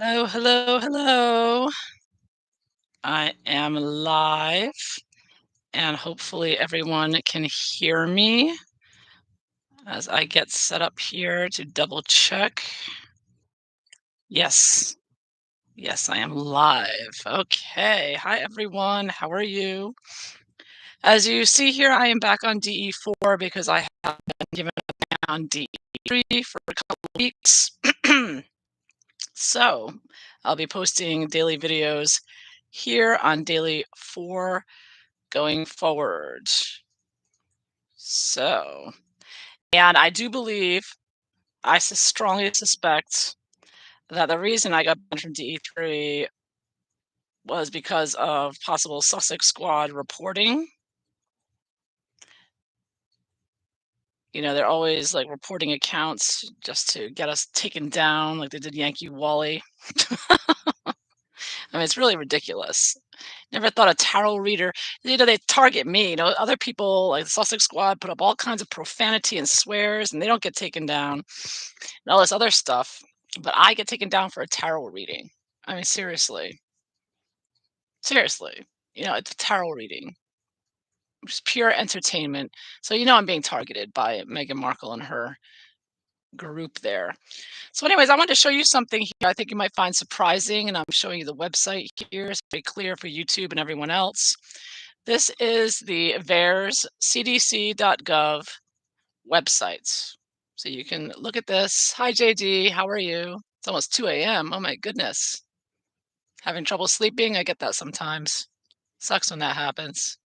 Hello, hello, hello. I am live and hopefully everyone can hear me as I get set up here to double check. Yes, yes, I am live. Okay. Hi, everyone. How are you? As you see here, I am back on DE4 because I have been given a ban on DE3 for a couple of weeks. So I'll be posting daily videos here on Daily 4 going forward. So, and I do believe, strongly suspect that the reason I got banned from DE3 was because of possible Sussex Squad reporting. You know, they're always like reporting accounts just to get us taken down, like they did Yankee Wally. I mean, it's really ridiculous. Never thought a tarot reader, they target me. Other people like the Sussex Squad put up all kinds of profanity and swears, and they don't get taken down, and all this other stuff. But I get taken down for a tarot reading. I mean, seriously, seriously. It's a tarot reading. It's pure entertainment. So I'm being targeted by Meghan Markle and her group there. So, anyways, I wanted to show you something here I think you might find surprising, and I'm showing you the website here. It's very clear for YouTube and everyone else. This is the VAERS CDC.gov website. So you can look at this. Hi, JD. How are you? It's almost 2 a.m. Oh, my goodness. Having trouble sleeping? I get that sometimes. Sucks when that happens.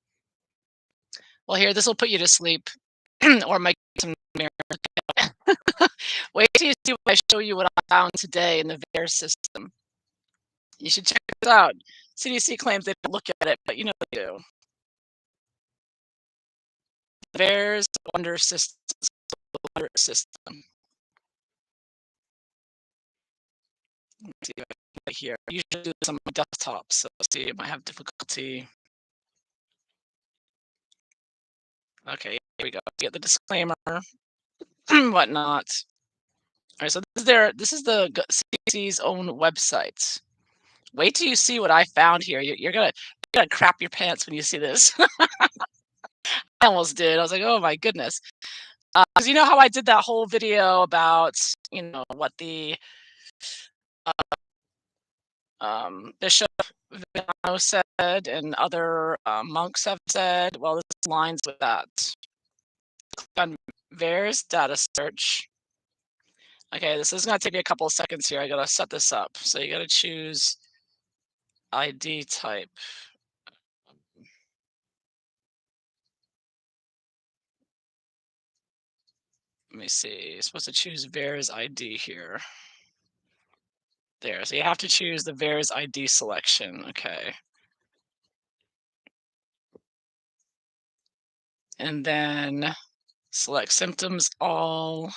Well, here, this will put you to sleep or make some nightmares. Wait till you see what I show you what I found today in the VAERS system. You should check this out. CDC claims they don't look at it, but they do. VAERS Wonder System. Let me see if I can get it here. I usually do this on my desktop, so let's see, it might have difficulty. Okay, here we go. Get the disclaimer, whatnot. All right, so this is the CDC's own website. Wait till you see what I found here. You're gonna crap your pants when you see this. I almost did. I was like, oh my goodness. Because you know how I did that whole video about what the Bishop Vano said and other monks have said. Well, this aligns with that. Click on VAERS data search. Okay, this is going to take me a couple of seconds here. I got to set this up. So you got to choose ID type. Let me see. You're supposed to choose VAERS ID here. There. So you have to choose the VAERS ID selection. Okay. And then select symptoms all.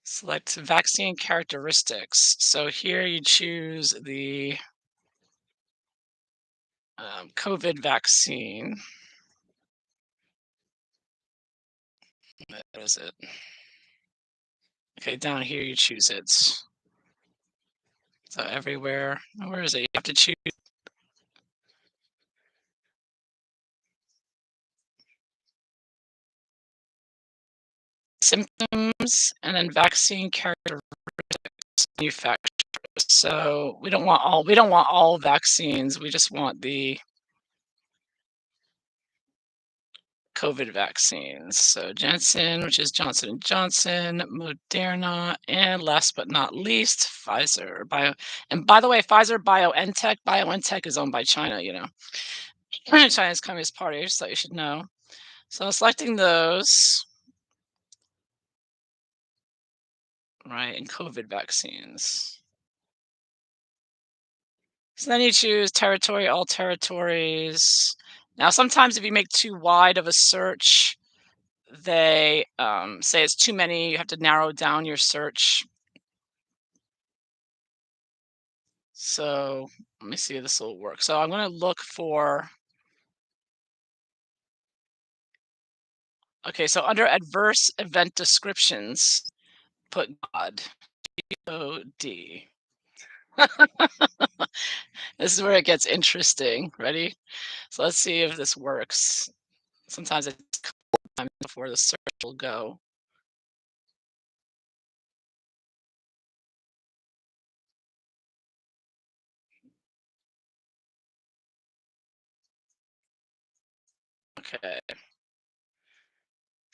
Select vaccine characteristics. So here you choose the COVID vaccine. What is it? Okay, down here you choose it. So everywhere. Where is it? You have to choose symptoms and then vaccine characteristics manufacturers. So we don't want all vaccines. We just want the COVID vaccines. So Janssen, which is Johnson & Johnson, Moderna, and last but not least, Pfizer. And by the way, Pfizer, BioNTech is owned by China, China's Communist Party, so you should know. So I'm selecting those, right, and COVID vaccines. So then you choose territory, all territories. Now, sometimes if you make too wide of a search, they say it's too many. You have to narrow down your search. So let me see if this will work. So I'm going to look for, okay, so under adverse event descriptions, put God. COD. This is where it gets interesting. Ready? So let's see if this works. Sometimes it's a couple of times before the search will go. Okay.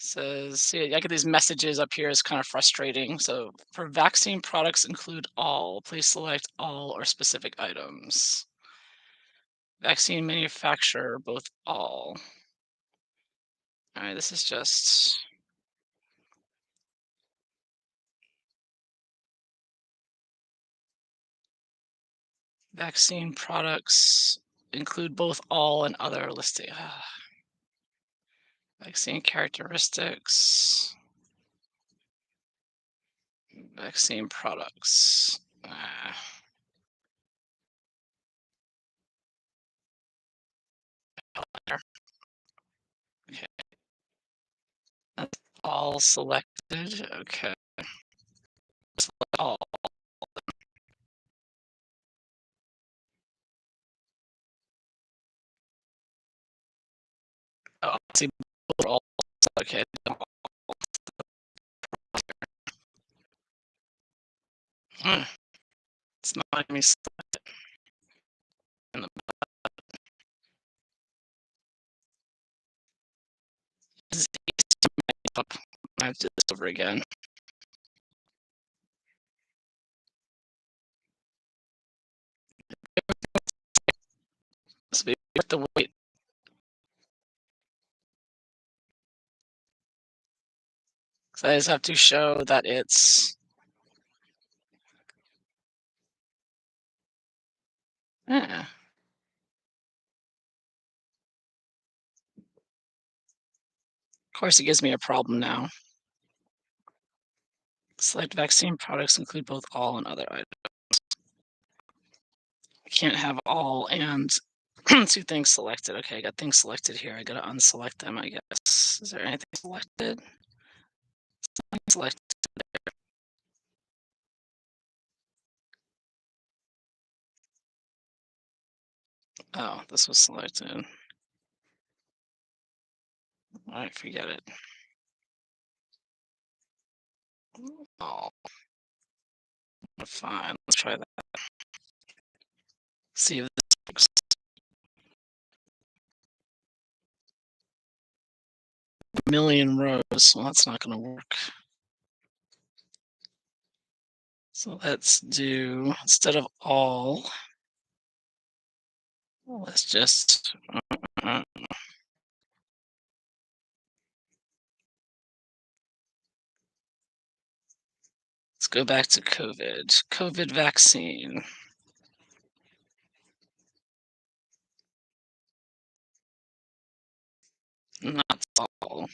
Says, see, I get these messages up here. It's kind of frustrating. So for vaccine products include all, please select all or specific items. Vaccine manufacturer, both all. All right, this is just vaccine products include both all and other listing. Vaccine characteristics, vaccine products. There. Okay, that's all selected. Okay, all. Oh, see, all. Okay, hmm, it's not letting me select it in the disease. I have to do this over again. So we have to wait. So I just have to show that it's. Yeah. Of course, it gives me a problem now. Select vaccine products include both all and other items. I can't have all and two things selected. Okay, I got things selected here. I gotta unselect them, I guess. Is there anything selected? Select. Oh, this was selected. All right, forget it. Oh, fine. Let's try that. See if this works. A million rows. Well, that's not gonna work. So let's do, instead of all, let's just uh, let's go back to COVID. COVID vaccine. Not all.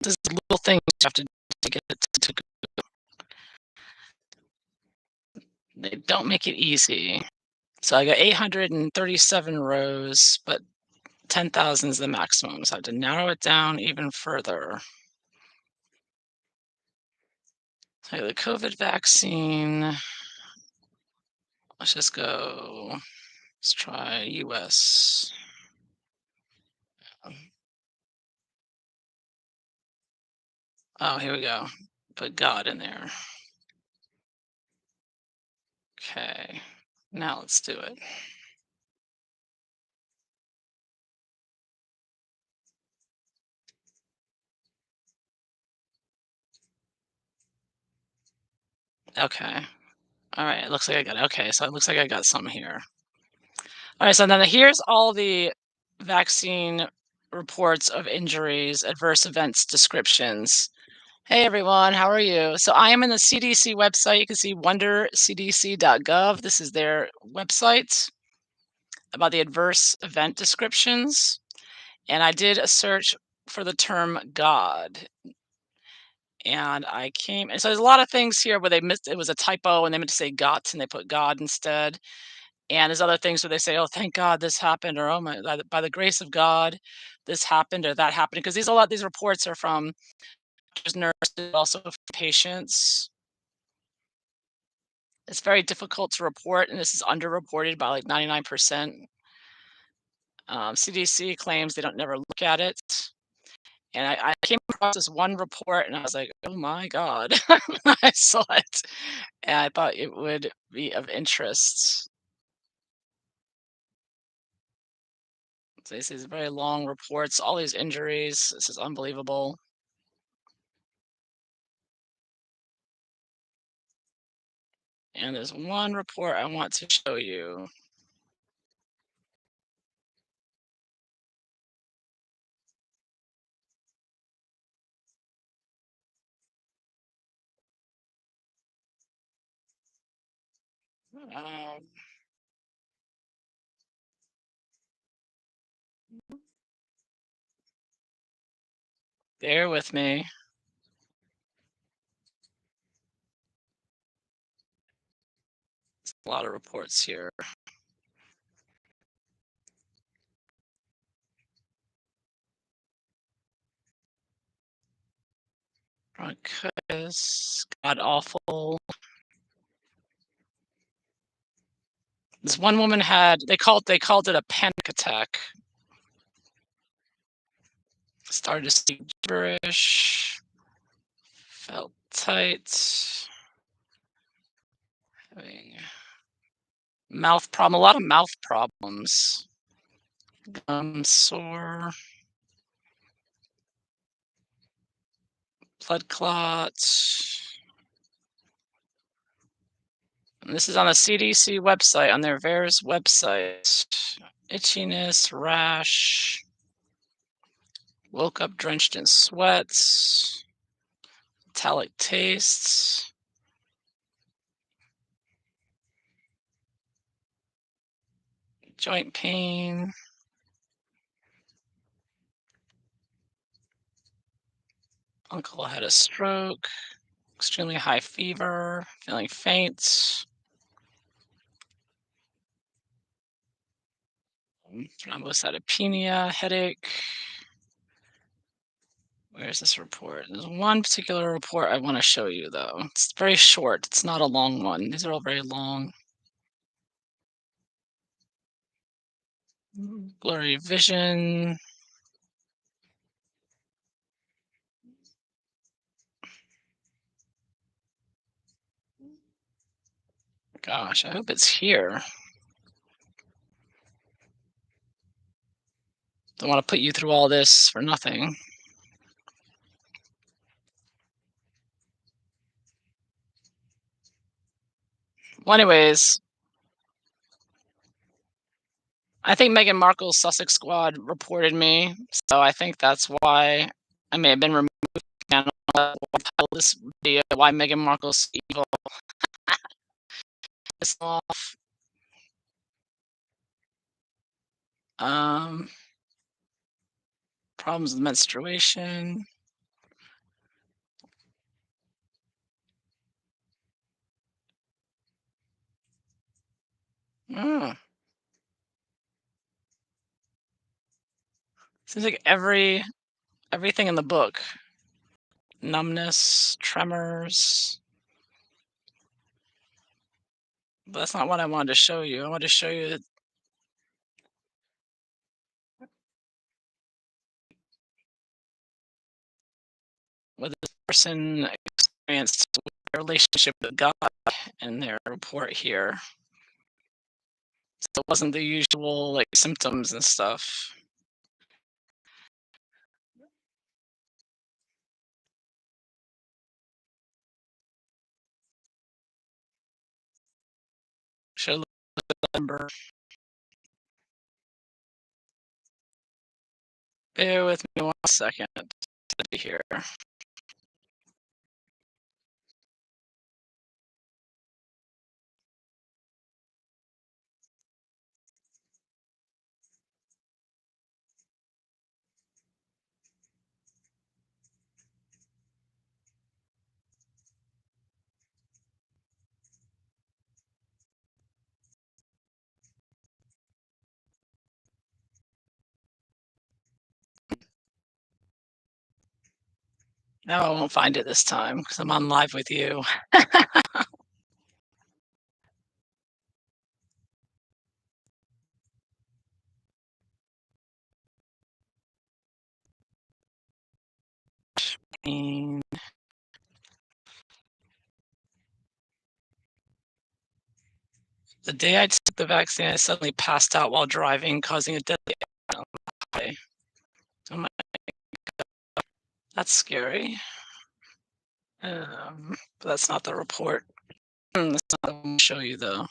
There's little things you have to do to get it to go. They don't make it easy. So I got 837 rows, but 10,000 is the maximum. So I have to narrow it down even further. Okay, the COVID vaccine. Let's just go. Let's try US. Oh, here we go. Put God in there. Okay. Now let's do it. Okay. All right. It looks like I got it. Okay. So it looks like I got some here. All right. So then here's all the vaccine reports of injuries, adverse events descriptions. Hey everyone, how are you? So I am in the CDC website. You can see wondercdc.gov. This is their website about the adverse event descriptions. And I did a search for the term God. And I came, and so there's a lot of things here where they missed, it was a typo and they meant to say got and they put God instead. And there's other things where they say, oh, thank God this happened, or oh my, by the grace of God, this happened or that happened. Because these reports are from nurses, also from patients. It's very difficult to report, and this is underreported by like 99%. CDC claims they don't never look at it. And I came across this one report and I was like, oh my God. I saw it and I thought it would be of interest. So this is very long reports, all these injuries. This is unbelievable. And there's one report I want to show you. Um, Bear with me. A lot of reports here. Bronchitis, god awful. This one woman had they called it a panic attack. Started to speak gibberish, felt tight, having a lot of mouth problems, gum sore, blood clots. And this is on the CDC website, on their VAERS website. Itchiness, rash, woke up drenched in sweats, metallic tastes, joint pain, uncle had a stroke, extremely high fever, feeling faint, thrombocytopenia, headache. Where's this report? There's one particular report I want to show you, though. It's very short. It's not a long one. These are all very long. Blurry vision. Gosh, I hope it's here. Don't want to put you through all this for nothing. Well, anyways, I think Meghan Markle's Sussex Squad reported me, so I think that's why I may have been removed from the channel. This video, why Meghan Markle's evil. This off. Um, Problems with menstruation. Oh, seems like everything in the book. Numbness, tremors. But that's not what I wanted to show you. I wanted to show you what this person experienced with their relationship with God in their report here. So it wasn't the usual like symptoms and stuff. Should look at the number. Bear with me 1 second to be here. No, I won't find it this time because I'm on live with you. The day I took the vaccine, I suddenly passed out while driving, causing a deadly accident. Oh my, that's scary. But that's not the report. That's not the one I'll show you though.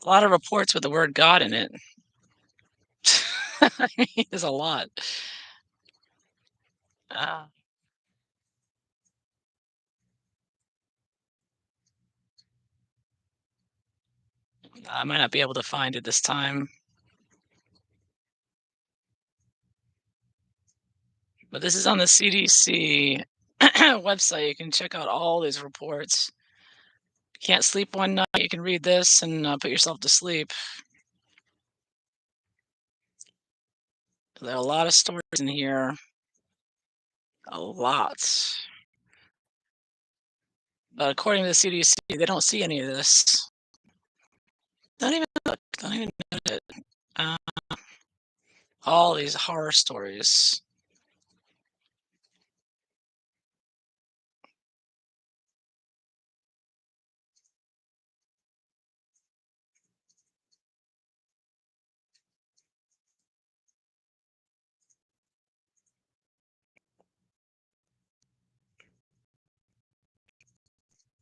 A lot of reports with the word God in it. I mean, there's a lot. Uh, I might not be able to find it this time, but this is on the CDC website. You can check out all these reports. Can't sleep one night, you can read this and put yourself to sleep. There are a lot of stories in here, a lot. But according to the CDC, they don't see any of this. Don't even look. Don't even note it. Uh, all these horror stories.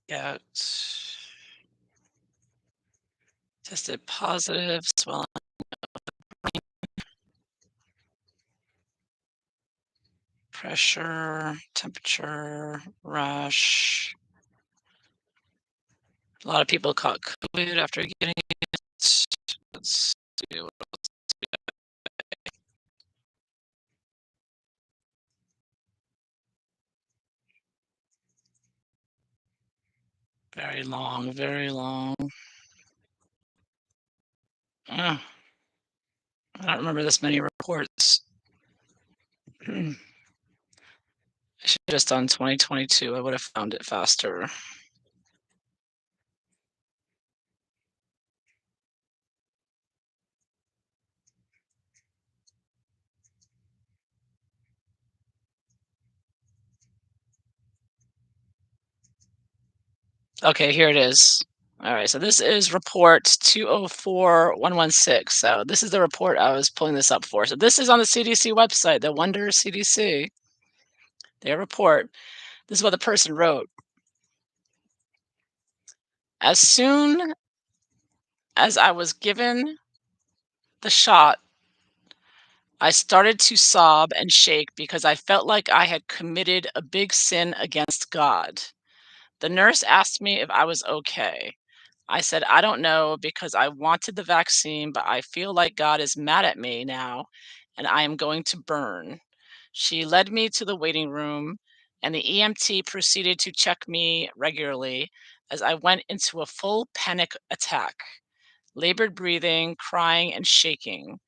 Yeah, tested positive, swelling, pressure, temperature, rash. A lot of people caught COVID after getting it. Let's see. Very long, very long. Uh, I don't remember this many reports. I should have just done 2022. I would have found it faster. Okay, here it is. All right, so this is report 204116. So this is the report I was pulling this up for. So this is on the CDC website, the Wonder CDC, their report. This is what the person wrote. As soon as I was given the shot, I started to sob and shake because I felt like I had committed a big sin against God. The nurse asked me if I was okay. I said, I don't know because I wanted the vaccine, but I feel like God is mad at me now and I am going to burn. She led me to the waiting room and the EMT proceeded to check me regularly as I went into a full panic attack, labored breathing, crying, and shaking.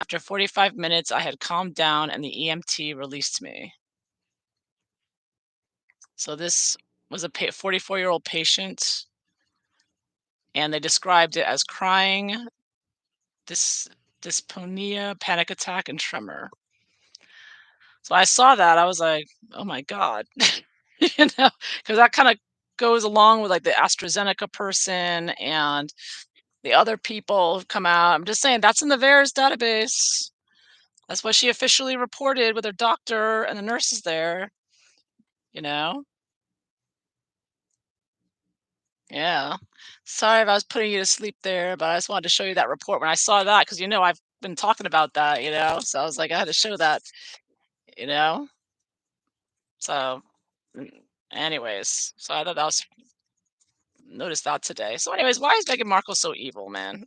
After 45 minutes, I had calmed down and the EMT released me. So this was a 44-year-old patient, and they described it as crying, dys dyspnea, panic attack, and tremor. So I saw that, I was like, "Oh my god." You know, because that kinda goes along with, like, the AstraZeneca person and the other people who've come out. I'm just saying that's in the VAERS database. That's what she officially reported with her doctor and the nurses there, you know? Yeah. Sorry if I was putting you to sleep there, but I just wanted to show you that report when I saw that because I've been talking about that, so I was like, I had to show that, you know? So, mm, anyways, so I thought that was noticed that today. So, anyways, why is Meghan Markle so evil, man?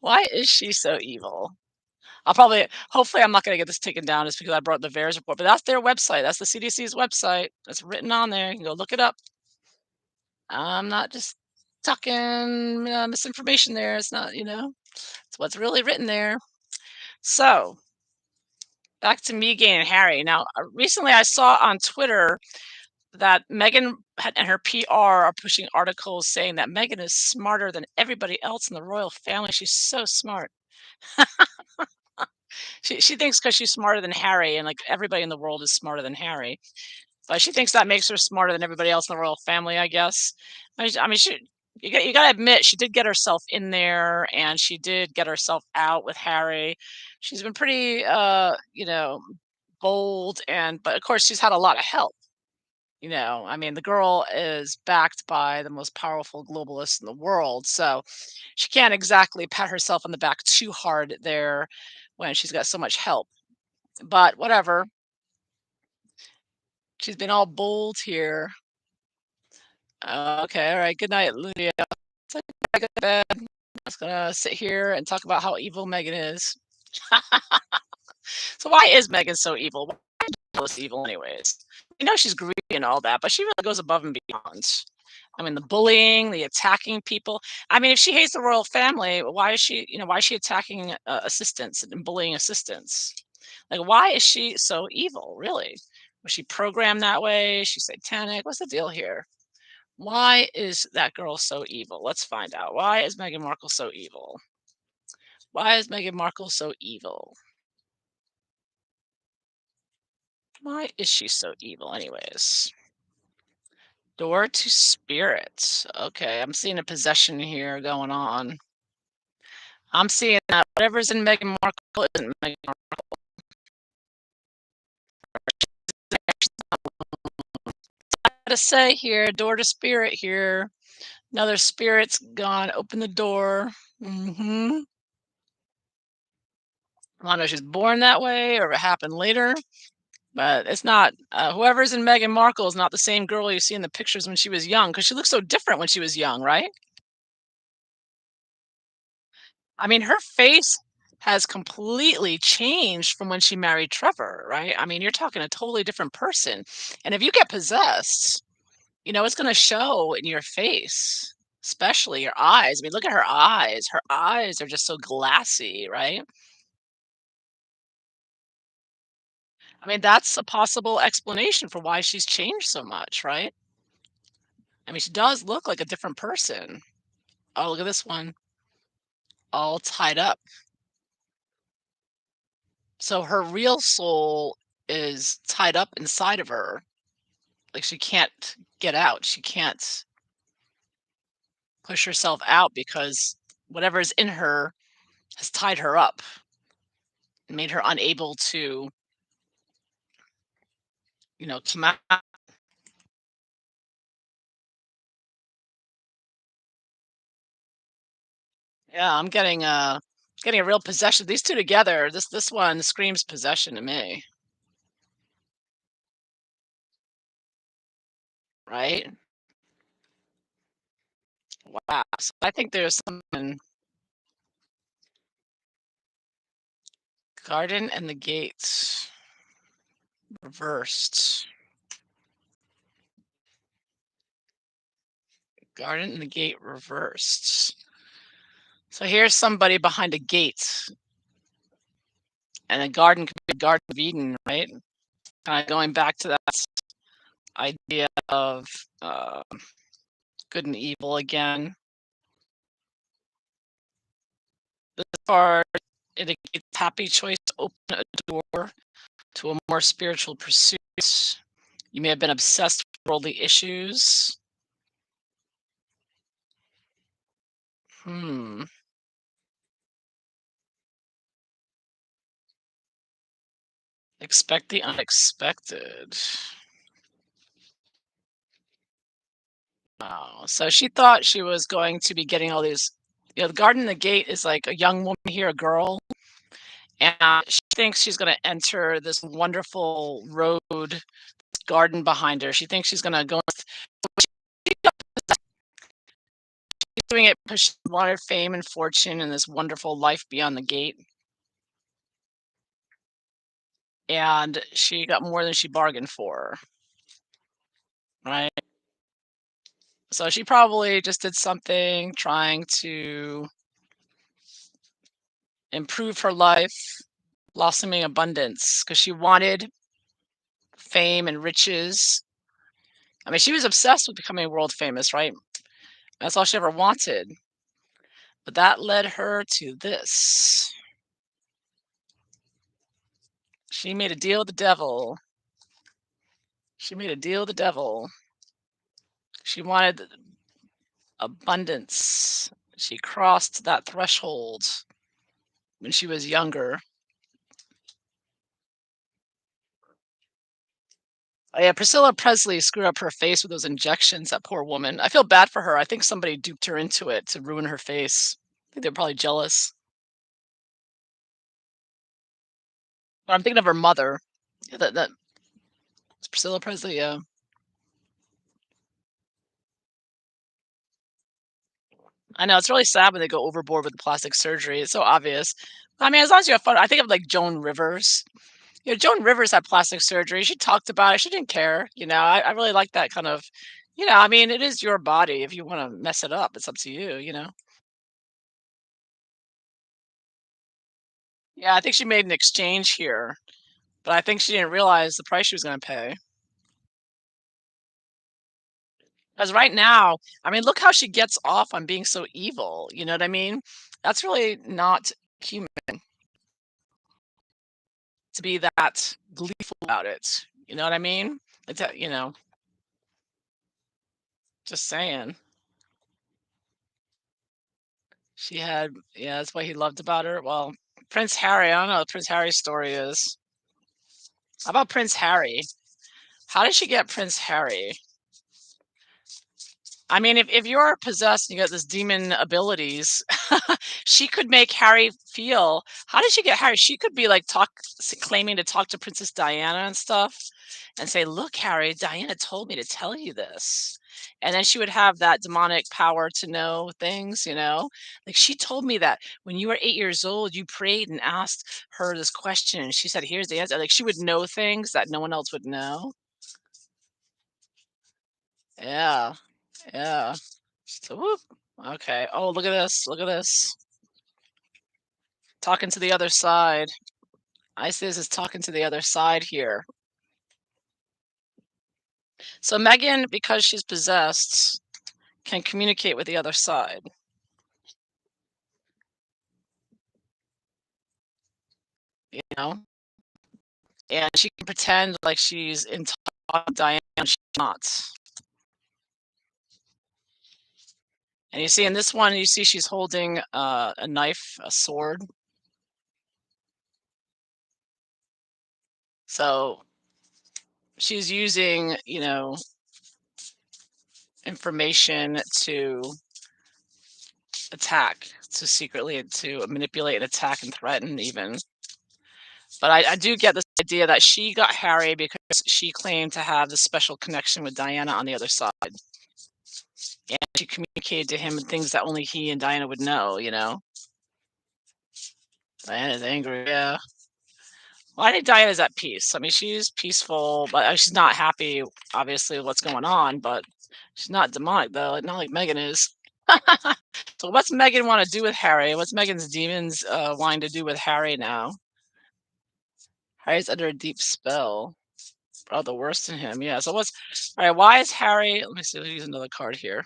Why is she so evil? Hopefully, I'm not going to get this taken down just because I brought the VAERS report, but that's their website. That's the CDC's website. It's written on there. You can go look it up. I'm not just talking misinformation there. It's not, it's what's really written there. So, back to Meghan and Harry. Now, recently I saw on Twitter that and her PR are pushing articles saying that Meghan is smarter than everybody else in the royal family. She's so smart. She thinks because she's smarter than Harry, and like everybody in the world is smarter than Harry. But she thinks that makes her smarter than everybody else in the royal family, I guess. I mean, you got to admit she did get herself in there, and she did get herself out with Harry. She's been pretty, bold, and but of course she's had a lot of help. I mean, the girl is backed by the most powerful globalists in the world, so she can't exactly pat herself on the back too hard there when she's got so much help. But whatever, she's been all bold here. Okay, all right. Good night, Lydia. It's like, I go to bed. I'm just gonna sit here and talk about how evil Megan is. So why is Megan so evil? Why is she evil anyways? We know she's greedy and all that, but she really goes above and beyond. I mean, the bullying, the attacking people. I mean, if she hates the royal family, why is she attacking assistants and bullying assistants? Like, why is she so evil? Really? Was she programmed that way? Is she satanic? What's the deal here? Why is that girl so evil? Let's find out. Why is Meghan Markle so evil? Why is Meghan Markle so evil? Why is she so evil, anyways? Door to spirits. Okay, I'm seeing a possession here going on. I'm seeing that whatever's in Meghan Markle isn't Meghan Markle. To say here, door to spirit here. Another spirit's gone. Open the door. Mm-hmm. I don't know if she's born that way or it happened later. But it's not whoever's in Meghan Markle is not the same girl you see in the pictures when she was young, because she looks so different when she was young, right? I mean, her face has completely changed from when she married Trevor, right? I mean, you're talking a totally different person. And if you get possessed, it's gonna show in your face, especially your eyes. I mean, look at her eyes. Her eyes are just so glassy, right? I mean, that's a possible explanation for why she's changed so much, right? I mean, she does look like a different person. Oh, look at this one, all tied up. So her real soul is tied up inside of her. Like she can't get out. She can't push herself out because whatever is in her has tied her up and made her unable to, come out. Yeah, I'm getting a real possession. These two together, this one screams possession to me, right? Wow. So I think there's something garden and the gates reversed. Garden and the gate reversed. So here's somebody behind a gate, and a garden could be a Garden of Eden, right? Kind of going back to that idea of uh, good and evil again. This card indicates happy choice to open a door to a more spiritual pursuit. You may have been obsessed with worldly issues. Hmm. Expect the unexpected. Oh, so she thought she was going to be getting all these. The garden and the gate is like a young woman here, a girl, and she thinks she's going to enter this wonderful road garden behind her. She thinks she's going to go. She's doing it because she wanted fame and fortune and this wonderful life beyond the gate. And she got more than she bargained for, right? So she probably just did something trying to improve her life, blossoming abundance, because she wanted fame and riches. I mean, she was obsessed with becoming world famous, right? That's all she ever wanted. But that led her to this. She made a deal with the devil. She made a deal with the devil. She wanted abundance. She crossed that threshold when she was younger. Oh, yeah, Priscilla Presley screwed up her face with those injections, that poor woman. I feel bad for her. I think somebody duped her into it to ruin her face. I think they're probably jealous. But I'm thinking of her mother. Yeah, that it's Priscilla Presley, yeah. I know, it's really sad when they go overboard with the plastic surgery. It's so obvious. I mean, as long as you have fun, I think of like Joan Rivers. You know, Joan Rivers had plastic surgery. She talked about it. She didn't care. I really like that kind of, I mean, it is your body. If you want to mess it up, it's up to you. Yeah, I think she made an exchange here, but I think she didn't realize the price she was going to pay. Because right now, I mean, look how she gets off on being so evil. You know what I mean? That's really not human to be that gleeful about it. You know what I mean? It's, just saying. She had, yeah, that's what he loved about her. Well, Prince Harry, I don't know what Prince Harry's story is. How about Prince Harry? How did she get Prince Harry? I mean, if you're possessed and you got this demon abilities, she could make Harry feel. How did she get Harry? She could be like claiming to talk to Princess Diana and stuff, and say, "Look, Harry, Diana told me to tell you this," and then she would have that demonic power to know things. Like she told me that when you were 8 years old, you prayed and asked her this question, and she said, "Here's the answer." Like she would know things that no one else would know. Yeah, yeah. So, whoop. Okay. Oh, look at this. Look at this. Talking to the other side. Isis is talking to the other side here. So Megan, because she's possessed, can communicate with the other side, you know? And she can pretend like she's in talk with Diane and she's not. And you see in this one, you see she's holding a knife, a sword. So she's using, information to attack, to secretly to manipulate and attack and threaten even. But I do get this idea that she got Harry because she claimed to have this special connection with Diana on the other side. And she communicated to him things that only he and Diana would know. Diana's angry, yeah. Well, I think Diana's at peace. I mean, she's peaceful, but she's not happy, obviously, with what's going on, but she's not demonic, though, not like Megan is. So what's Megan want to do with Harry? What's Megan's demons wanting to do with Harry now? Harry's under a deep spell. Oh, the worst in him. Yeah. So all right? Why is Harry? Let me see. Let's use another card here.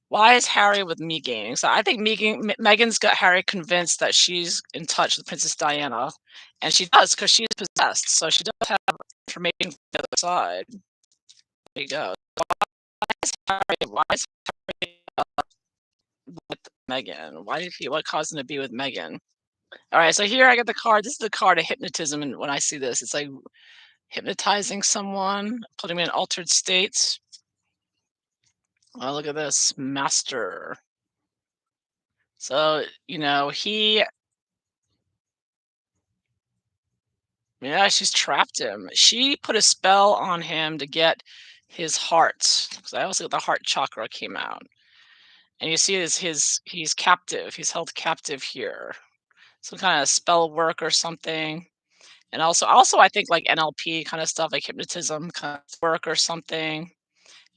Why is Harry with Megan? So I think Megan's got Harry convinced that she's in touch with Princess Diana, and she does because she's possessed. So she does have information from the other side. There you go. Why is Harry with Megan? Why did he? What caused him to be with Megan? All right. So here I got the card. This is the card of hypnotism, and when I see this, it's like hypnotizing someone, putting them in altered states. Oh, look at this master. So, yeah, she's trapped him. She put a spell on him to get his heart. Because I also got the heart chakra came out. And you see he's captive. He's held captive here. Some kind of spell work or something. And also I think like NLP kind of stuff, like hypnotism kind of work or something.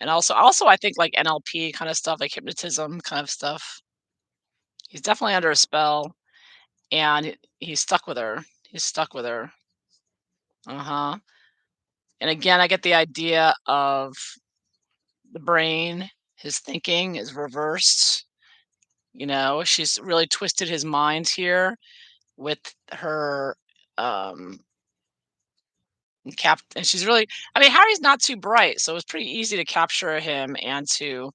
And also I think like NLP kind of stuff, like hypnotism kind of stuff. He's definitely under a spell, and he's stuck with her. He's stuck with her. Uh-huh. And again, I get the idea of the brain, his thinking is reversed. She's really twisted his mind here with her um and she's really, I mean, Harry's not too bright, so it was pretty easy to capture him and to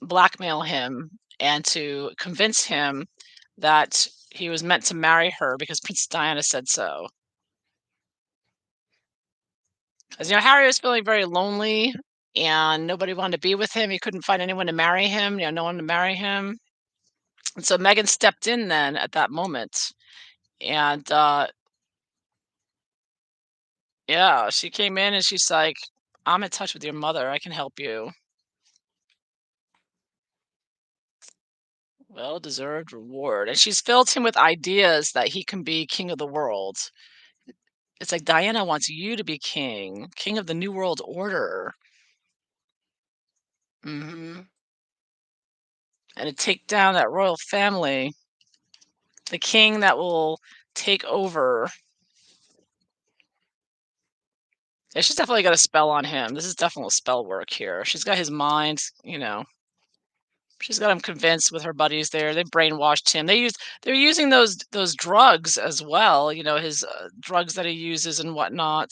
blackmail him and to convince him that he was meant to marry her because Princess Diana said so. Because Harry was feeling very lonely and nobody wanted to be with him. He couldn't find anyone to marry him, no one to marry him. And so Megan stepped in then at that moment. And yeah, she came in and she's like, I'm in touch with your mother. I can help you. Well deserved reward. And she's filled him with ideas that he can be king of the world. It's like Diana wants you to be king, king of the New World Order. Hmm. And to take down that royal family, the king that will take over. Yeah, she's definitely got a spell on him. This is definitely spell work here. She's got his mind. She's got him convinced with her buddies there. They brainwashed him. They're using those drugs as well, his drugs that he uses and whatnot,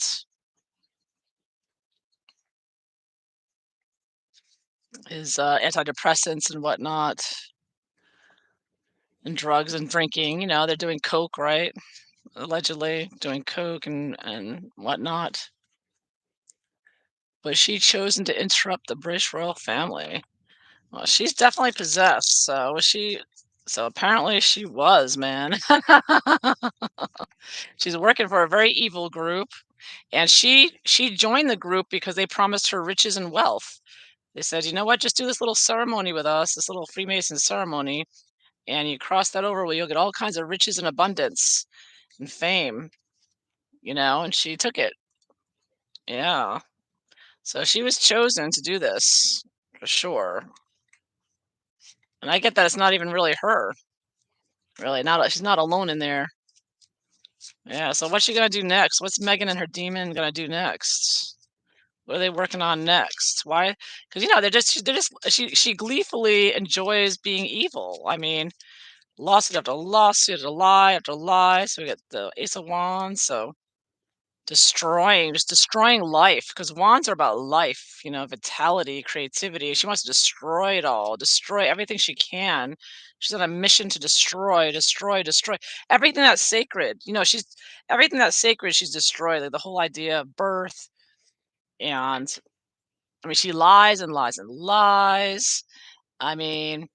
his antidepressants and whatnot, and drugs and drinking. They're doing coke, right? Allegedly doing coke and whatnot. But she chosen to interrupt the British royal family. Well, she's definitely possessed. So was she? So apparently she was, man. She's working for a very evil group, and she joined the group because they promised her riches and wealth. They said, "You know what? Just do this little ceremony with us, this little Freemason ceremony, and you cross that over, well, you'll get all kinds of riches and abundance and fame." And she took it. Yeah. So she was chosen to do this for sure. And I get that it's not even really her. Really, not she's not alone in there. Yeah. So what's she gonna do next? What's Megan and her demon gonna do next? What are they working on next? Why? Because they're just she gleefully enjoys being evil. I mean, lawsuit after lawsuit, after lie after lie. So we got the Ace of Wands. So just destroying life, because wands are about life, vitality, creativity. She wants to destroy it all, destroy everything she can. She's on a mission to destroy, destroy, destroy everything that's sacred. She's everything that's sacred, she's destroyed, like the whole idea of birth. And I mean, she lies and lies and lies. I mean,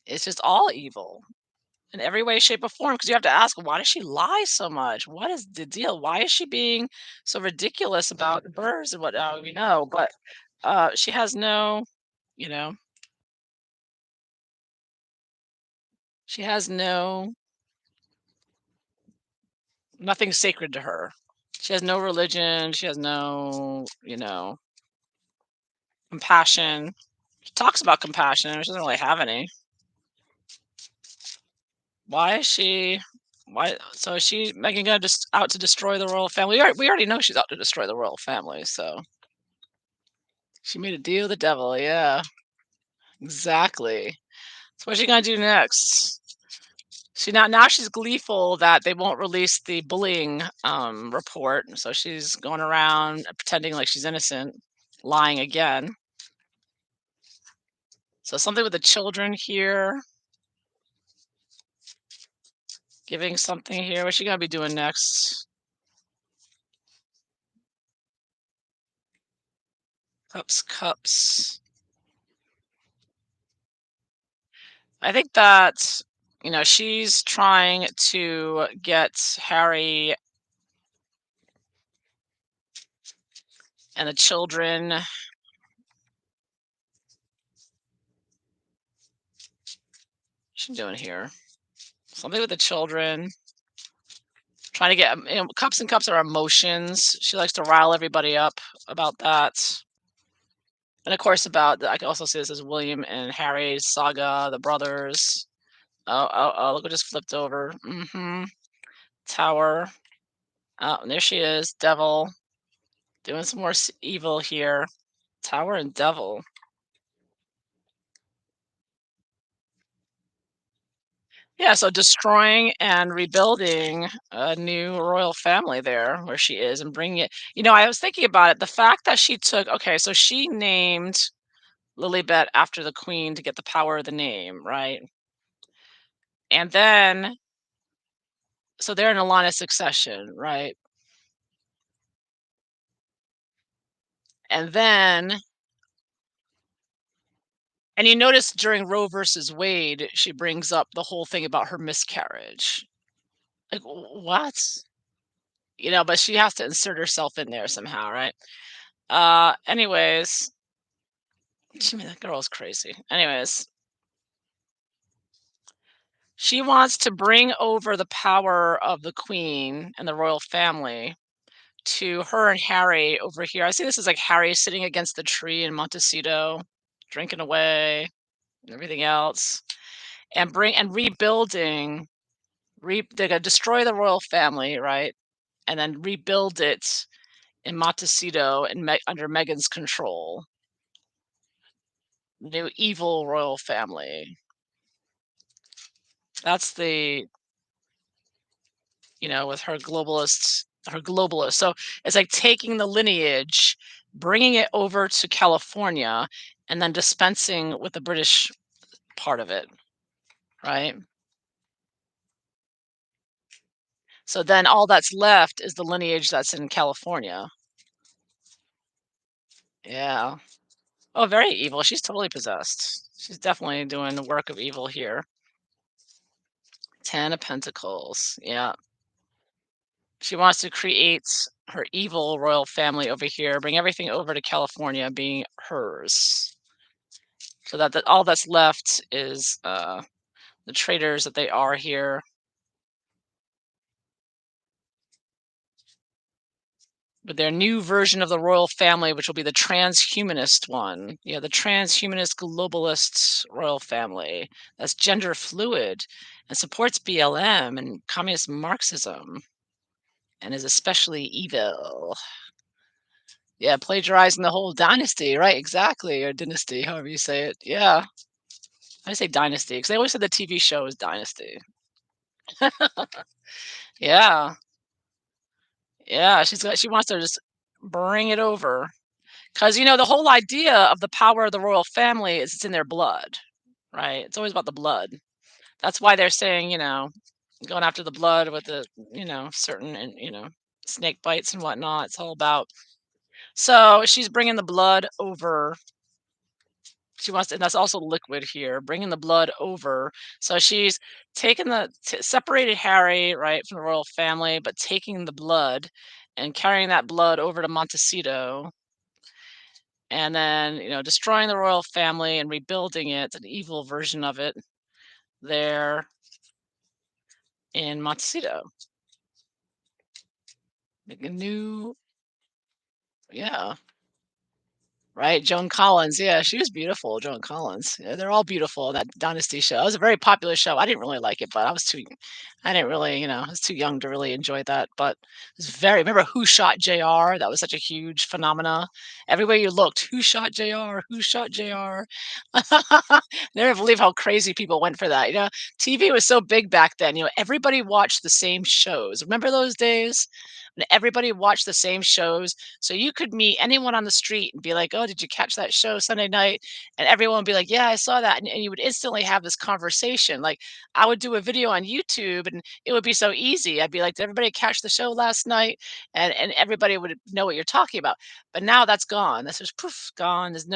it's just all evil in every way, shape, or form. Because you have to ask, why does she lie so much? What is the deal? Why is she being so ridiculous about the birds and what we know? But she has you know, she has nothing sacred to her. She has no religion. She has no compassion. She talks about compassion. She doesn't really have any. Why is she? Why? So is she Megan gonna just out to destroy the royal family? We already know she's out to destroy the royal family. So she made a deal with the devil. Yeah, exactly. So what's she gonna do next? Now she's gleeful that they won't release the bullying report. So she's going around pretending like she's innocent, lying again. So something with the children here, giving something here. What's she gonna be doing next? Cups, cups. I think that she's trying to get Harry and the children. What's she doing here? Something with the children. Trying to get cups and cups are emotions. She likes to rile everybody up about that. And of course, I can also see this as William and Harry's saga, the brothers. Oh, look, what just flipped over. Tower. Oh, and there she is, devil, doing some more evil here. Tower and devil. Yeah, so destroying and rebuilding a new royal family there where she is and bringing it. I was thinking about it. The fact that she took, okay, so she named Lilibet after the queen to get the power of the name, right? And then, so they're in a line of succession, right? And then, and you notice during Roe versus Wade, she brings up the whole thing about her miscarriage. Like, what? But she has to insert herself in there somehow, right? Anyways, that girl is crazy. Anyways, she wants to bring over the power of the queen and the royal family to her and Harry over here. I see this as like Harry sitting against the tree in Montecito, drinking away and everything else, and rebuilding. They're gonna destroy the royal family, right? And then rebuild it in Montecito and under Meghan's control. New evil royal family. That's the with her globalist. So it's like taking the lineage, bringing it over to California, and then dispensing with the British part of it, right? So then all that's left is the lineage that's in California. Yeah. Oh, very evil. She's totally possessed. She's definitely doing the work of evil here. Ten of Pentacles. Yeah. She wants to create her evil royal family over here, bring everything over to California being hers. So that all that's left is the traitors that they are here. But their new version of the royal family, which will be the transhumanist one. Yeah, the transhumanist globalist royal family that's gender fluid and supports BLM and communist Marxism and is especially evil. Yeah, plagiarizing the whole dynasty, right? Exactly, or dynasty, however you say it. Yeah, I say dynasty because they always said the TV show is Dynasty. Yeah, yeah, she wants to just bring it over. 'Cause, the whole idea of the power of the royal family is it's in their blood, right? It's always about the blood. That's why they're saying, going after the blood with the, certain and, snake bites and whatnot. It's all about. So she's bringing the blood over. She wants to, and that's also liquid here, bringing the blood over. So she's taken separated Harry, right, from the royal family, but taking the blood and carrying that blood over to Montecito and then destroying the royal family and rebuilding it, an evil version of it there in Montecito. Like a new, yeah, right. Joan Collins, yeah, she was beautiful. Joan Collins, yeah, they're all beautiful. That Dynasty show, it was a very popular show. I didn't really like it, but I didn't really, I was too young to really enjoy that. But it was very. Remember Who Shot Jr.? That was such a huge phenomena. Everywhere you looked, who shot Jr. Who shot Jr. Never believe how crazy people went for that. TV was so big back then. Everybody watched the same shows. Remember those days when everybody watched the same shows? So you could meet anyone on the street and be like, "Oh, did you catch that show Sunday night?" And everyone would be like, "Yeah, I saw that." And you would instantly have this conversation. Like I would do a video on YouTube and it would be so easy. I'd be like, "Did everybody catch the show last night?" And everybody would know what you're talking about. But now that's gone. That's just poof, gone. There's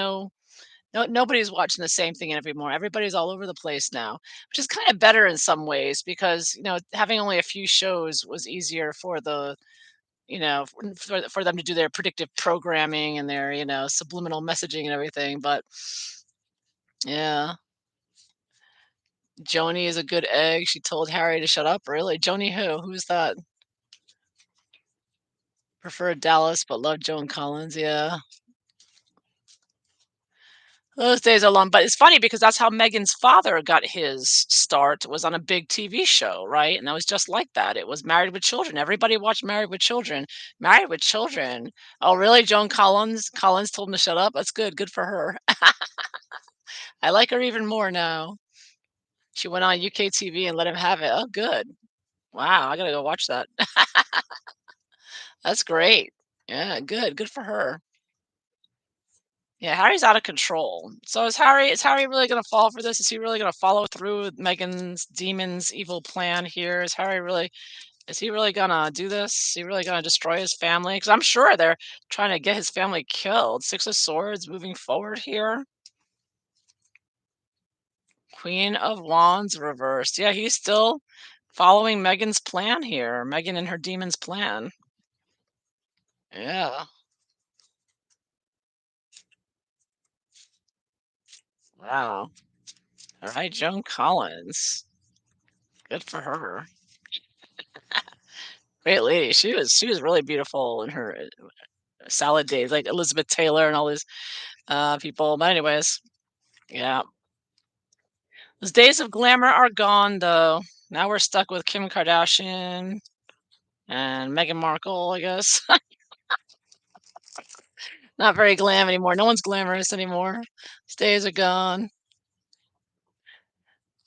nobody's watching the same thing anymore. Everybody's all over the place now, which is kind of better in some ways because having only a few shows was easier for the for them to do their predictive programming and their subliminal messaging and everything. But yeah, Joni is a good egg. She told Harry to shut up. Really, Joni who? Who's that? Preferred Dallas, but loved Joan Collins. Yeah, Those days are long, but it's funny because that's how Megan's father got his start, was on a big TV show, right? And that was just like that. It was Married with Children. Everybody watched Married with Children. Married with Children. Oh, really? Joan Collins? Collins told him to shut up? That's good. Good for her. I like her even more now. She went on UK TV and let him have it. Oh, good. Wow, I gotta go watch that. That's great. Yeah, good. Good for her. Yeah, Harry's out of control. So is Harry really gonna fall for this? Is he really gonna follow through with Meghan's demon's evil plan here? Is he really gonna do this? Is he really gonna destroy his family? Because I'm sure they're trying to get his family killed. Six of Swords moving forward here. Queen of Wands reversed. Yeah, he's still following Meghan's plan here. Meghan and her demon's plan. Yeah. Wow. All right, Joan Collins. Good for her. Great lady. She was really beautiful in her salad days, like Elizabeth Taylor and all these people. But anyways, yeah, those days of glamour are gone, though. Now we're stuck with Kim Kardashian and Meghan Markle, I guess. Not very glam anymore. No one's glamorous anymore. Those days are gone.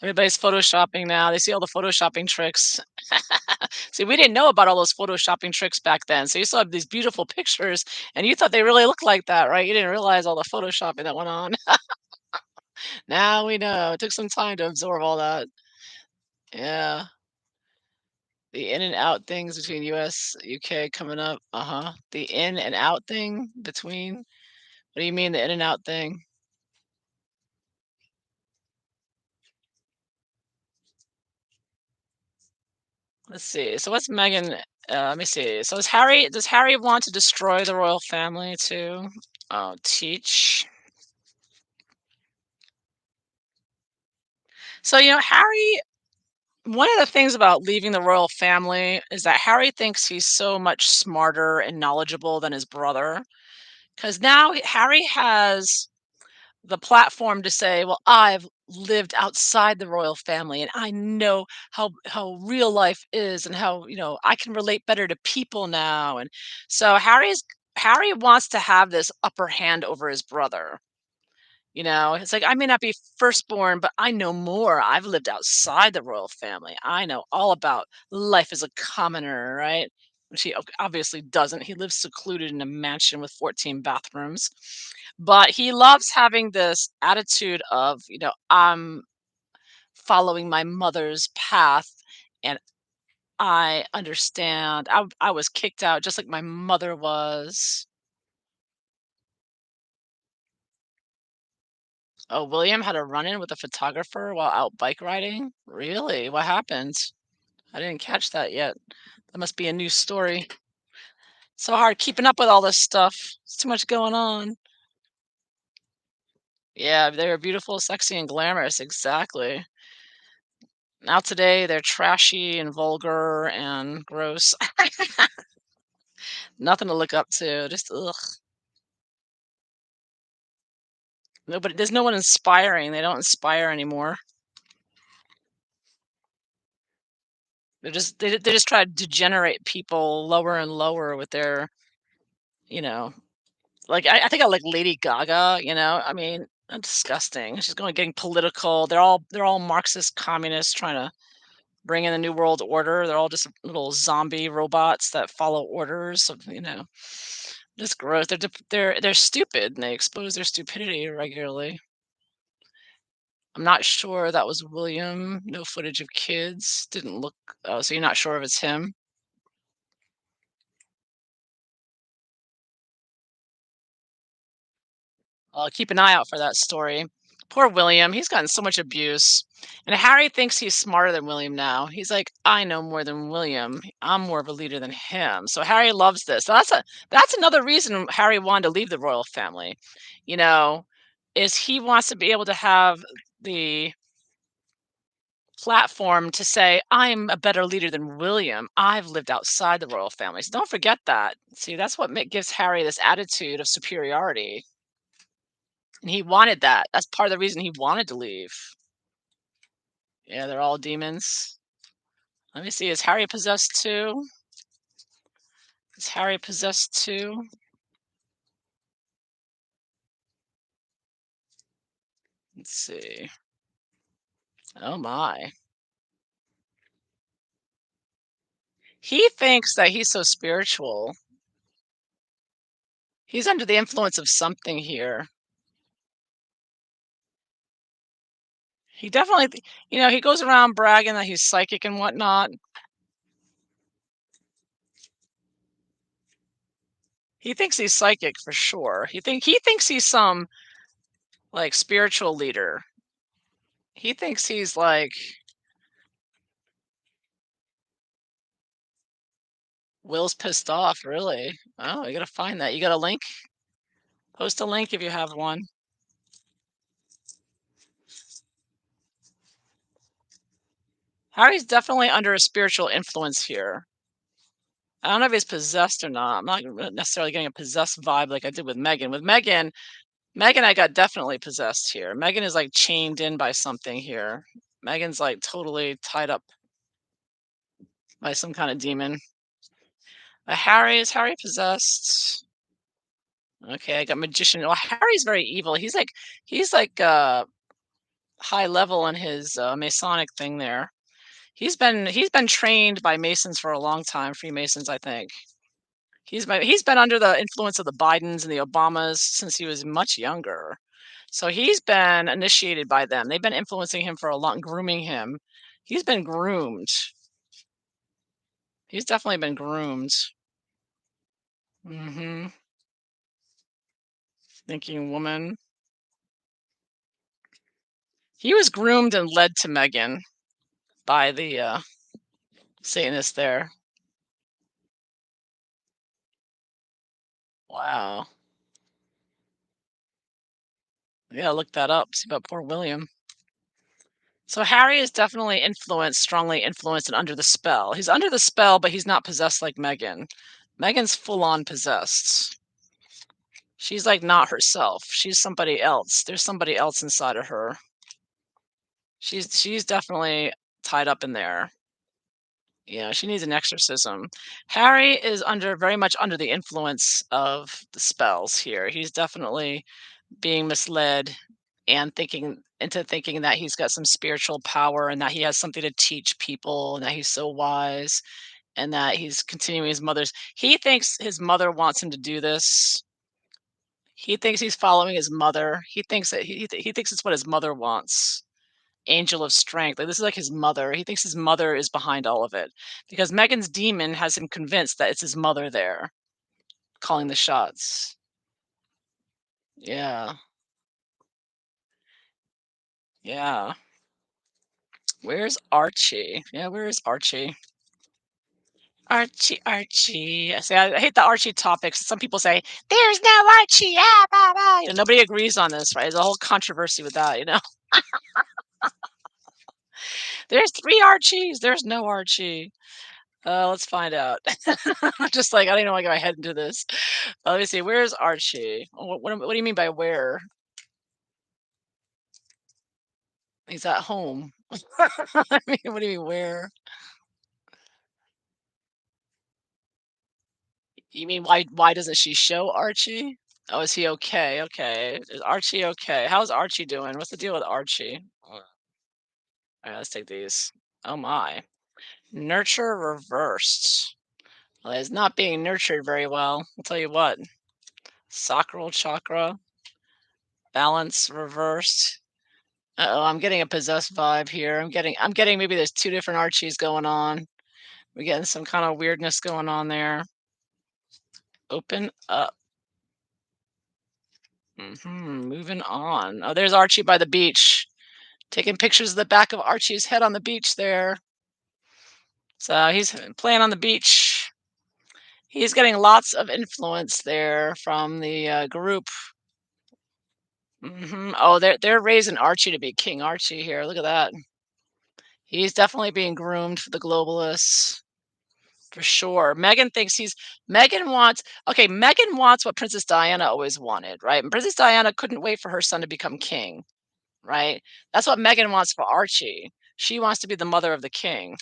Everybody's photoshopping now. They see all the photoshopping tricks. See, we didn't know about all those photoshopping tricks back then. So you still have these beautiful pictures, and you thought they really looked like that, right? You didn't realize all the photoshopping that went on. Now we know. It took some time to absorb all that. Yeah. The in and out things between US, UK coming up. Uh-huh. The in and out thing between. What do you mean the in and out thing? Let's see. So what's Megan? Let me see. So does Harry want to destroy the royal family too? Oh, teach. So, Harry, one of the things about leaving the royal family is that Harry thinks he's so much smarter and knowledgeable than his brother. Because now Harry has the platform to say, "Well, I've lived outside the royal family and I know how real life is and how, I can relate better to people now." And so Harry wants to have this upper hand over his brother. It's like, I may not be firstborn, but I know more. I've lived outside the royal family. I know all about life as a commoner, right? Which he obviously doesn't. He lives secluded in a mansion with 14 bathrooms. But he loves having this attitude of, I'm following my mother's path and I understand. I was kicked out just like my mother was. Oh, William had a run-in with a photographer while out bike riding? Really? What happened? I didn't catch that yet. That must be a new story. So hard keeping up with all this stuff. It's too much going on. Yeah, they were beautiful, sexy, and glamorous. Exactly. Now today they're trashy and vulgar and gross. Nothing to look up to. Just ugh. Nobody. There's no one inspiring. They don't inspire anymore. They just try to degenerate people lower and lower with their you know Like, I think I like Lady Gaga, I mean, disgusting. She's getting political. They're all Marxist communists trying to bring in the new world order. They're all just little zombie robots that follow orders just gross. They're stupid, and they expose their stupidity regularly. I'm not sure that was William. No footage of kids. Didn't look. Oh, so you're not sure if it's him? Well, keep an eye out for that story. Poor William, he's gotten so much abuse. And Harry thinks he's smarter than William now. He's like, I know more than William. I'm more of a leader than him. So Harry loves this. So that's another reason Harry wanted to leave the royal family. You know, is he wants to be able to have the platform to say, I'm a better leader than William. I've lived outside the royal family. So don't forget that. See, that's what gives Harry this attitude of superiority. And he wanted that. That's part of the reason he wanted to leave. Yeah, they're all demons. Let me see. Is Harry possessed too? Is Harry possessed too? Let's see. Oh my. He thinks that he's so spiritual. He's under the influence of something here. He definitely, he goes around bragging that he's psychic and whatnot. He thinks he's psychic for sure. He thinks he's some like spiritual leader. He thinks he's like Will's pissed off, really. Oh, you gotta find that. You got a link? Post a link if you have one. Harry's definitely under a spiritual influence here. I don't know if he's possessed or not. I'm not necessarily getting a possessed vibe like I did with Megan. With Megan, I got definitely possessed here. Megan is like chained in by something here. Megan's like totally tied up by some kind of demon. Is Harry possessed? Okay, I got magician. Well, Harry's very evil. He's like high level in his Masonic thing there. He's been trained by Masons for a long time, Freemasons, I think. He's been under the influence of the Bidens and the Obamas since he was much younger. So he's been initiated by them. They've been influencing him for a long, grooming him. He's been groomed. He's definitely been groomed. Mhm. Thinking woman. He was groomed and led to Megan by the Satanist there. Wow. Yeah, look that up. See about poor William. So Harry is definitely influenced, strongly influenced, and under the spell. He's under the spell, but he's not possessed like Megan. Megan's full on possessed. She's like not herself. She's somebody else. There's somebody else inside of her. She's definitely tied up in there. Yeah, she needs an exorcism. Harry is under very much under the influence of the spells here. He's definitely being misled and thinking that he's got some spiritual power and that he has something to teach people and that he's so wise and that he's continuing his mother's. He thinks his mother wants him to do this. He thinks he's following his mother. He thinks that he thinks it's what his mother wants. Angel of strength. Like this is like his mother. He thinks his mother is behind all of it because Megan's demon has him convinced that it's his mother there calling the shots. Yeah. Yeah. Where's Archie? Yeah, where is Archie? Archie, Archie. I hate the Archie topics. Some people say, "There's no Archie." Ah, bah, bah. Nobody agrees on this, right? There's a whole controversy with that. There's three Archies. There's no Archie. Let's find out. Just like I don't even want to get my head into this. Let me see. Where's Archie? What do you mean by where? He's at home. I mean, what do you mean where? You mean why doesn't she show Archie? Oh, is he okay? Okay. Is Archie okay? How's Archie doing? What's the deal with Archie? All right, let's take these. Oh my. Nurture reversed. Well, it's not being nurtured very well. I'll tell you what. Sacral chakra, balance reversed. Uh-oh, I'm getting a possessed vibe here. I'm getting maybe there's two different Archies going on. We're getting some kind of weirdness going on there. Open up. Moving on. Oh, there's Archie by the beach. Taking pictures of the back of Archie's head on the beach there. So he's playing on the beach. He's getting lots of influence there from the group. Oh, they're raising Archie to be King Archie here. Look at that. He's definitely being groomed for the globalists, For sure. Meghan wants okay, Meghan wants what Princess Diana always wanted, right? And Princess Diana couldn't wait for her son to become king, right? That's what Meghan wants for Archie. She wants to be the mother of the king.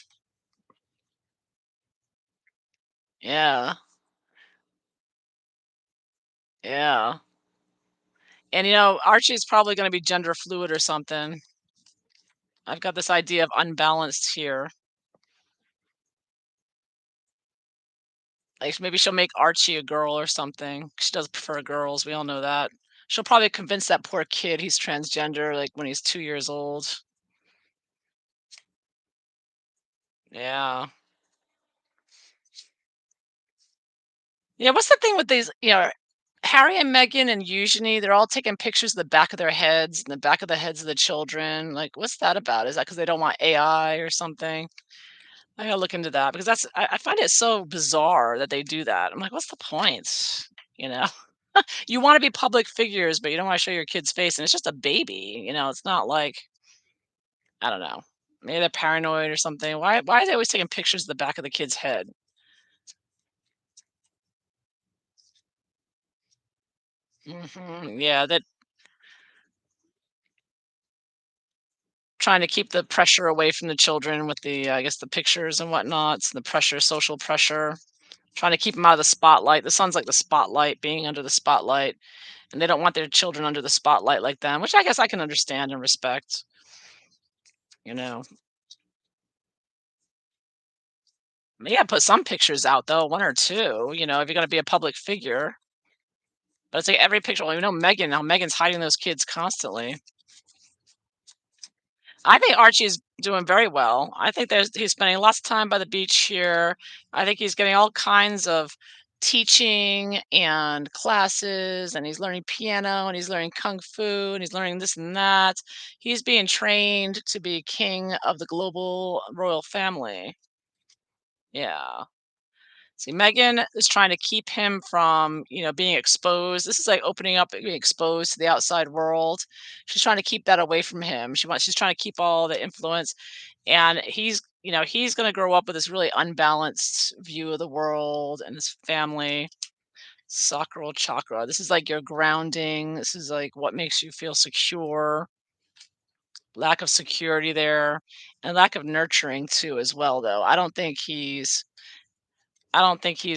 Yeah. Yeah. And Archie's probably gonna be gender fluid or something. I've got this idea of unbalanced here. Like maybe she'll make Archie a girl or something. She does prefer girls. We all know that. She'll probably convince that poor kid he's transgender, like when he's 2 years old. Yeah. Yeah, what's the thing with these, Harry and Meghan and Eugenie, they're all taking pictures of the back of their heads and the back of the heads of the children. Like, what's that about? Is that because they don't want AI or something? I gotta look into that because I find it so bizarre that they do that. I'm like, what's the point? You know, you want to be public figures, but you don't want to show your kid's face, and it's just a baby. It's not like I don't know. Maybe they're paranoid or something. Why are they always taking pictures of the back of the kid's head? Yeah, that trying to keep the pressure away from the children with I guess, the pictures and whatnots, the pressure, social pressure, trying to keep them out of the spotlight. The son's like the spotlight, being under the spotlight, and they don't want their children under the spotlight like them, which I guess I can understand and respect, you know. Yeah, put some pictures out though, one or two, if you're gonna be a public figure. But it's like every picture. Well, Megan. Now Megan's hiding those kids constantly. I think Archie's doing very well. I think he's spending lots of time by the beach here. I think he's getting all kinds of teaching and classes, and he's learning piano, and he's learning kung fu, and he's learning this and that. He's being trained to be king of the global royal family. Yeah. See, Megan is trying to keep him from, being exposed. This is like opening up, being exposed to the outside world. She's trying to keep that away from him. She's trying to keep all the influence, and he's going to grow up with this really unbalanced view of the world and his family. Sacral chakra. This is like your grounding. This is like what makes you feel secure. Lack of security there, and lack of nurturing too, as well. Though I don't think he's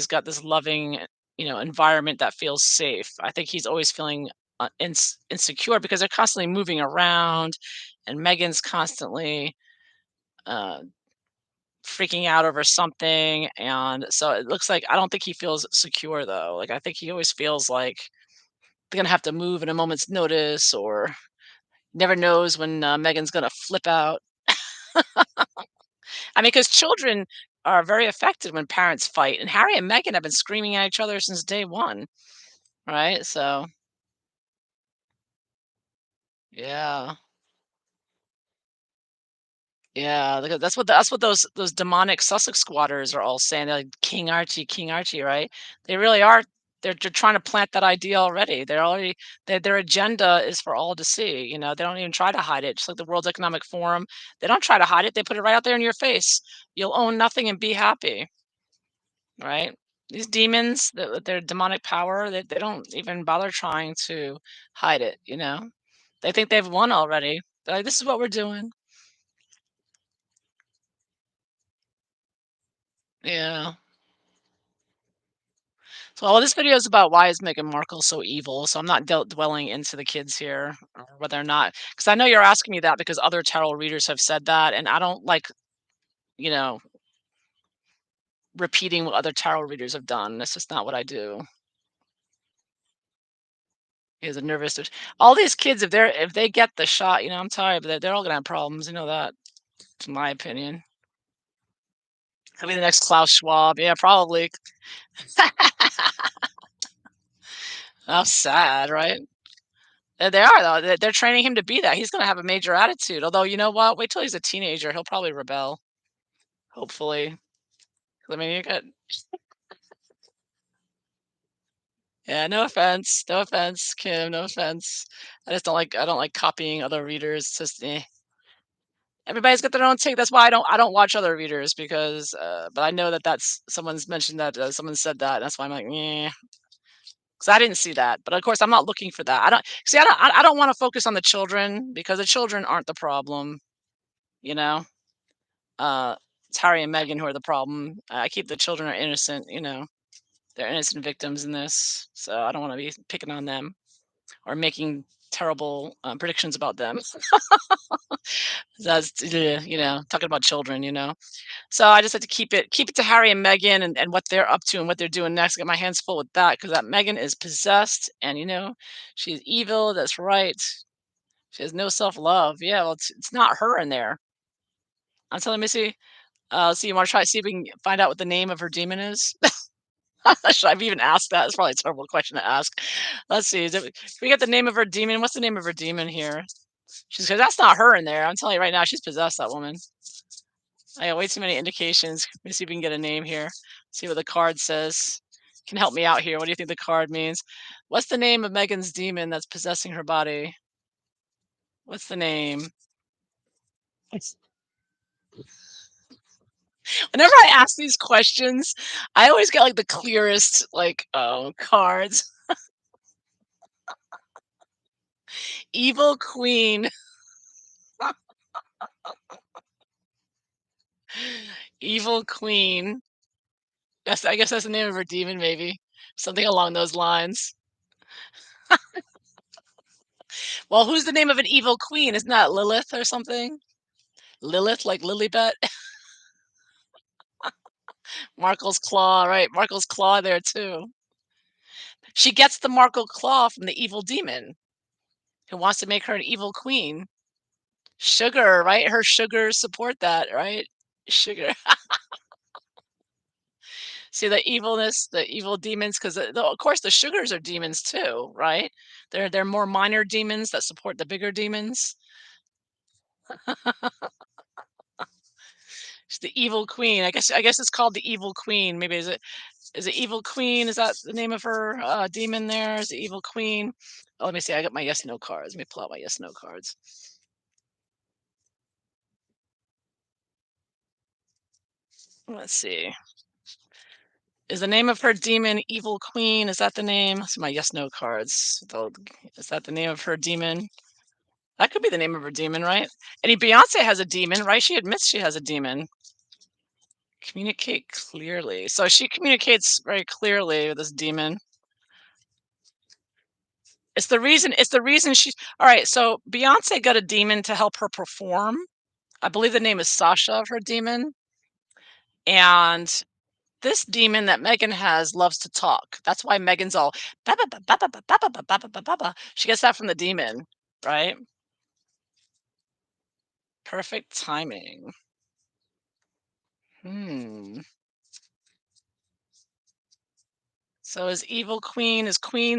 got this loving, environment that feels safe. I think he's always feeling insecure because they're constantly moving around, and Megan's constantly uh, freaking out over something. And so it looks like I don't think he feels secure though. Like I think he always feels like they're gonna have to move at a moment's notice, or never knows when Megan's gonna flip out. I mean, because children are very affected when parents fight, and Harry and Meghan have been screaming at each other since day one. Right? So, yeah. Yeah, that's what those demonic Sussex squatters are all saying. They're like, King Archie," right? They really are. They're trying to plant that idea already. Their agenda is for all to see, they don't even try to hide it, just like the World Economic Forum. They don't try to hide it, they put it right out there in your face. You'll own nothing and be happy, right? These demons, with their demonic power, they don't even bother trying to hide it. They think they've won already. They're like, "This is what we're doing." Yeah. So, this video is about why is Meghan Markle so evil, so I'm not dwelling into the kids here, or whether or not, because I know you're asking me that because other tarot readers have said that, and I don't like, you know, repeating what other tarot readers have done. That's just not what I do. Is a nervous. All these kids, if they get the shot, I'm tired, but they're all gonna have problems. You know that, in my opinion. I mean, the next Klaus Schwab, yeah, probably. How sad, right? They are though. They're training him to be that. He's gonna have a major attitude. Although, you know what? Wait till he's a teenager. He'll probably rebel. Hopefully. I mean, you got yeah. No offense. No offense, Kim. No offense. I don't like copying other readers. It's just Everybody's got their own take. That's why I don't watch other readers because, but I know that that's someone's mentioned that, someone said that, and that's why I'm like, yeah, because I didn't see that. But of course, I'm not looking for that. I don't see. I don't want to focus on the children because the children aren't the problem. You know, uh, it's Harry and Meghan who are the problem. I keep the children are innocent. They're innocent victims in this, so I don't want to be picking on them or making terrible predictions about them. That's talking about children. So I just had to keep it to Harry and Meghan and what they're up to and what they're doing next. Get my hands full with that because that Meghan is possessed and she's evil. That's right. She has no self love. Yeah, well, it's not her in there. I'm telling Missy. So you want to try see if we can find out what the name of her demon is? Should I've even asked that? It's probably a terrible question to ask. Let's see. If we get the name of her demon, what's the name of her demon here? She's because that's not her in there. I'm telling you right now, she's possessed. That woman. I got way too many indications. Let me see if we can get a name here. See what the card says. Can help me out here. What do you think the card means? What's the name of Megan's demon that's possessing her body? What's the name? It's- Whenever I ask these questions, I always get like the clearest cards. Evil Queen. Evil Queen. I guess that's the name of her demon, maybe. Something along those lines. Well, who's the name of an evil queen? Isn't that Lilith or something? Lilith, like Lilibet? Markle's claw, right? Markle's claw there too. She gets the Markle claw from the evil demon who wants to make her an evil queen. Sugar, right? Her sugars support that, right? Sugar. See the evilness, the evil demons, because of course the sugars are demons too, right? They're more minor demons that support the bigger demons. She's the evil queen. I guess it's called the evil queen. Maybe is it evil queen? Is that the name of her demon there? Is it evil queen? Oh, let me see. I got my yes no cards. Let me pull out my yes no cards. Let's see. Is the name of her demon Evil Queen? Is that the name? That's my yes no cards. Is that the name of her demon? That could be the name of her demon, right? And Beyonce has a demon, right? She admits she has a demon. Communicate clearly. So she communicates very clearly with this demon. It's the reason she's all right. So Beyonce got a demon to help her perform. I believe the name is Sasha of her demon. And this demon that Megan has loves to talk. That's why Megan's all "Ba, ba, ba, ba, ba, ba, ba, ba, ba, ba, ba, ba, ba." She gets that from the demon, right? Perfect timing. Hmm. So is Queen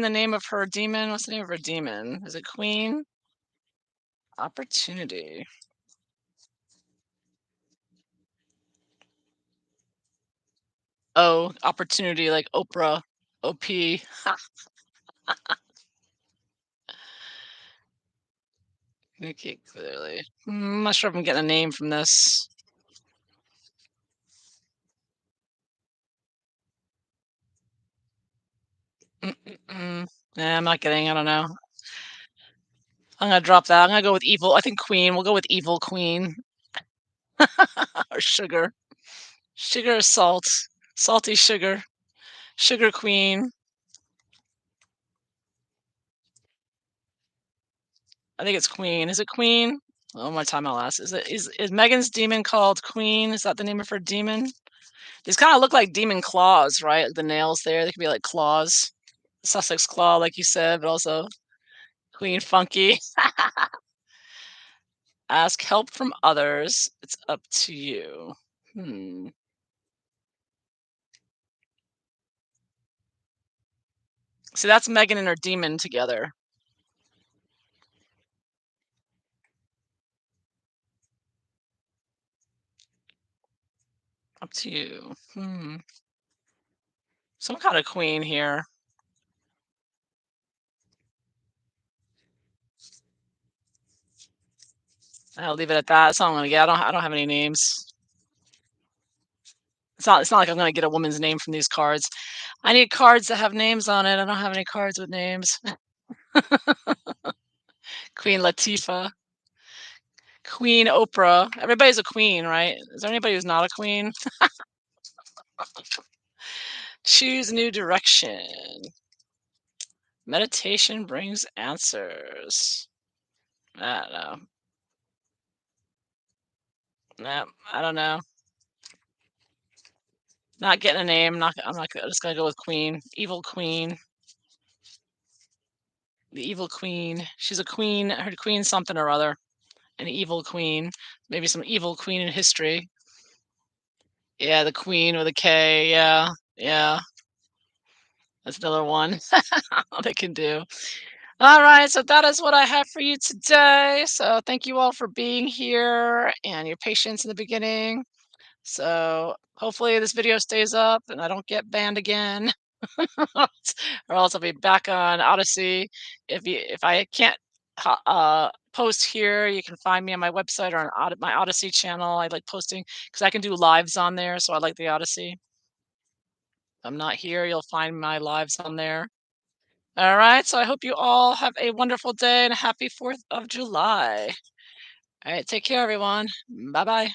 the name of her demon? What's the name of her demon? Is it Queen? Opportunity. Oh, opportunity like Oprah. OP. Communicate clearly. I'm not sure if I'm getting a name from this. Mm-mm-mm. Nah, I'm not getting. I don't know. I'm gonna drop that. I'm gonna go with evil. I think Queen. We'll go with Evil Queen or Sugar. Sugar or salt. Salty sugar. Sugar Queen. I think it's Queen. Is it Queen? Oh, my time I'll ask. Is Megan's demon called Queen? Is that the name of her demon? These kind of look like demon claws, right? The nails there. They could be like claws. Sussex claw, like you said, but also Queen Funky. Ask help from others. It's up to you. Hmm. See, that's Megan and her demon together. Up to you. Hmm. Some kind of queen here. I'll leave it at that. That's all I'm gonna get. I don't have any names. It's not like I'm gonna get a woman's name from these cards. I need cards that have names on it. I don't have any cards with names. Queen Latifah, Queen Oprah. Everybody's a queen, right? Is there anybody who's not a queen? Choose a new direction. Meditation brings answers. I don't know. No, I don't know. Not getting a name. Not. I'm not. Just gonna go with Queen. Evil Queen. The evil queen. She's a queen. I heard queen something or other. An evil queen. Maybe some evil queen in history. Yeah, the queen with a K. Yeah, yeah. That's another one they can do. All right, so that is what I have for you today. So thank you all for being here and your patience in the beginning. So hopefully this video stays up and I don't get banned again. Or else I'll be back on Odyssey. If I can't post here, you can find me on my website or on my Odyssey channel. I like posting because I can do lives on there, so I like the Odyssey. If I'm not here, you'll find my lives on there. All right, so I hope you all have a wonderful day and a happy 4th of July. All right, take care, everyone. Bye bye.